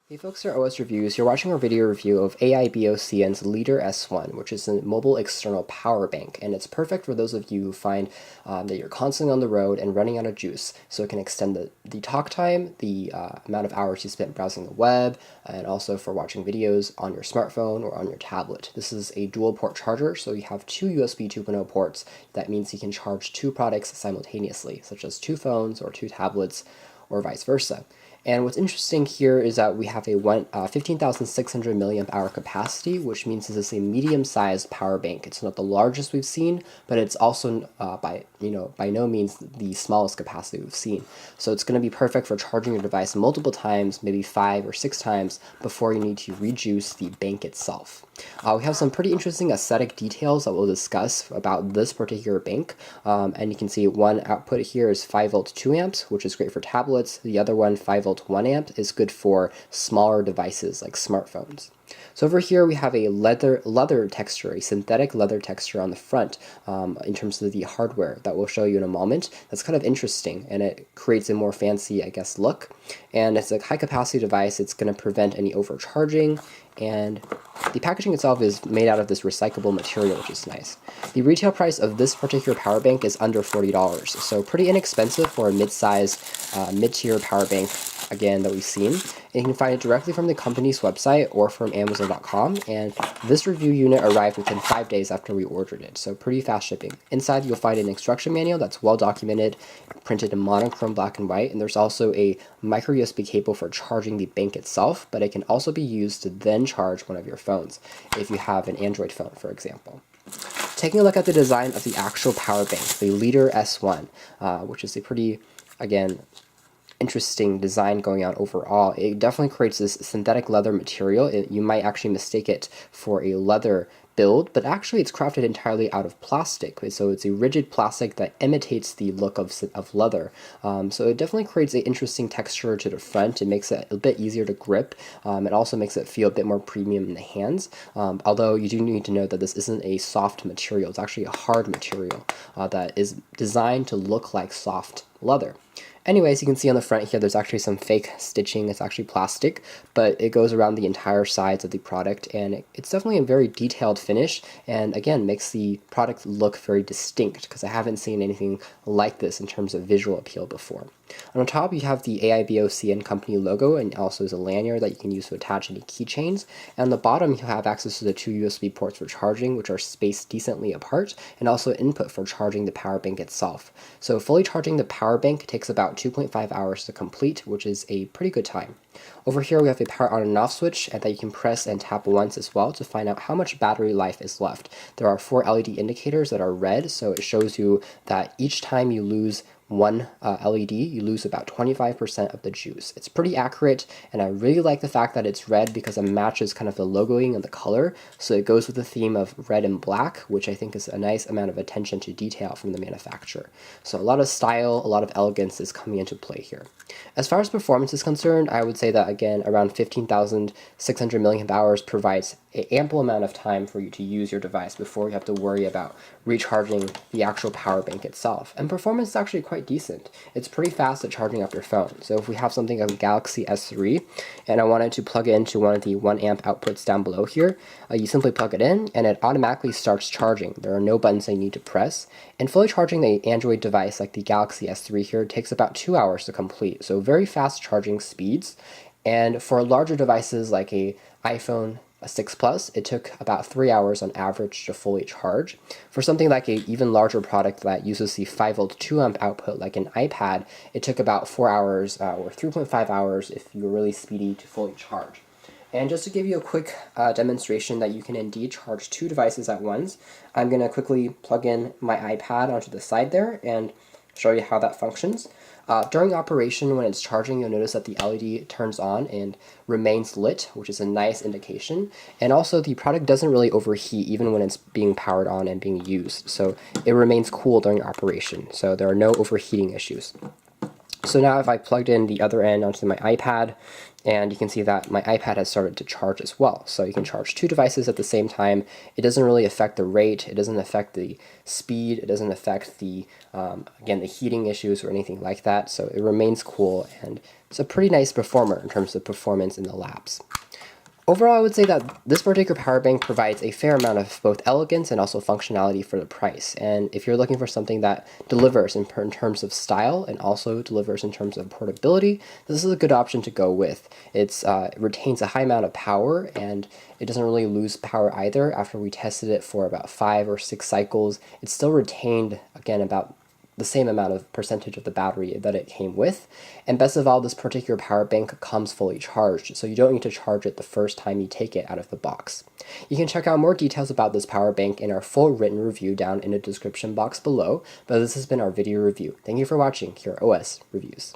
Hey folks, here at OS Reviews. You're watching our video review of AIBOCN's Leader S1, which is a mobile external power bank, and it's perfect for those of you who find that you're constantly on the road and running out of juice, so it can extend the talk time, the amount of hours you spent browsing the web, and also for watching videos on your smartphone or on your tablet. This is a dual port charger, so you have two USB 2.0 ports. That means you can charge two products simultaneously, such as two phones or two tablets, or vice versa. And what's interesting here is that we have a 15,600 milliamp hour capacity, which means this is a medium-sized power bank. It's not the largest we've seen, but it's also by no means the smallest capacity we've seen. So it's going to be perfect for charging your device multiple times, maybe 5 or 6 times, before you need to rejuice the bank itself. We have some pretty interesting aesthetic details that we'll discuss about this particular bank, and you can see one output here is 5 volt 2 amps, which is great for tablets. The other one, 5 volt 1 amp, is good for smaller devices like smartphones. So over here we have a leather texture, a synthetic leather texture on the front in terms of the hardware that we'll show you in a moment. That's kind of interesting, and it creates a more fancy, I guess, look. And it's a high capacity device. It's going to prevent any overcharging, and the packaging itself is made out of this recyclable material, which is nice. The retail price of this particular power bank is under $40, so pretty inexpensive for a mid-tier power bank, again, that we've seen. And you can find it directly from the company's website or from Amazon.com, and this review unit arrived within 5 days after we ordered it, so pretty fast shipping. Inside you'll find an instruction manual that's well documented, printed in monochrome black and white, and there's also a micro USB cable for charging the bank itself, but it can also be used to then charge one of your phones, if you have an Android phone, for example. Taking a look at the design of the actual power bank, the Leader S1, which is a pretty, again, interesting design going on overall. It definitely creates this synthetic leather material. You might actually mistake it for a leather build, but actually it's crafted entirely out of plastic. So it's a rigid plastic that imitates the look of leather. So it definitely creates an interesting texture to the front. It makes it a bit easier to grip. It also makes it feel a bit more premium in the hands. Although you do need to know that this isn't a soft material. It's actually a hard material that is designed to look like soft leather. Anyways, you can see on the front here, there's actually some fake stitching. It's actually plastic, but it goes around the entire sides of the product, and it's definitely a very detailed finish, and again, makes the product look very distinct, because I haven't seen anything like this in terms of visual appeal before. On top, you have the AIBOCN company logo, and also there's a lanyard that you can use to attach any keychains. And on the bottom, you have access to the two USB ports for charging, which are spaced decently apart, and also input for charging the power bank itself. So fully charging the power bank takes about 2.5 hours to complete, which is a pretty good time. Over here we have a power on and off switch that you can press and tap once as well to find out how much battery life is left. There are 4 LED indicators that are red, so it shows you that each time you lose one LED, you lose about 25% of the juice. It's pretty accurate, and I really like the fact that it's red because it matches kind of the logoing and the color, so it goes with the theme of red and black, which I think is a nice amount of attention to detail from the manufacturer. So a lot of style, a lot of elegance is coming into play here. As far as performance is concerned, I would say that, again, around 15,600 milliamp hours provides an ample amount of time for you to use your device before you have to worry about recharging the actual power bank itself. And performance is actually quite decent. It's pretty fast at charging up your phone. So if we have something like a Galaxy S3 and I wanted to plug it into one of the 1 amp outputs down below here, you simply plug it in and it automatically starts charging. There are no buttons that you need to press. And fully charging the Android device like the Galaxy S3 here takes about 2 hours to complete. So very fast charging speeds. And for larger devices like a iPhone 6 Plus, it took about 3 hours on average to fully charge. For something like an even larger product that uses the 5 volt 2 amp output like an iPad, it took about 4 hours or 3.5 hours if you were really speedy to fully charge. And just to give you a quick demonstration that you can indeed charge 2 devices at once, I'm going to quickly plug in my iPad onto the side there and show you how that functions. During operation, when it's charging, you'll notice that the LED turns on and remains lit, which is a nice indication. And also, the product doesn't really overheat even when it's being powered on and being used. So it remains cool during operation. So there are no overheating issues. So now if I plugged in the other end onto my iPad, and you can see that my iPad has started to charge as well. So you can charge two devices at the same time. It doesn't really affect the rate, it doesn't affect the speed, it doesn't affect the, again, the heating issues or anything like that. So it remains cool, and it's a pretty nice performer in terms of performance in the labs. Overall, I would say that this particular power bank provides a fair amount of both elegance and also functionality for the price. And if you're looking for something that delivers in terms of style and also delivers in terms of portability, this is a good option to go with. It retains a high amount of power, and it doesn't really lose power either. After we tested it for about 5 or 6 cycles, it still retained, again, about the same amount of percentage of the battery that it came with. And best of all, this particular power bank comes fully charged, so you don't need to charge it the first time you take it out of the box. You can check out more details about this power bank in our full written review down in the description box below, but this has been our video review. Thank you for watching here at OS Reviews.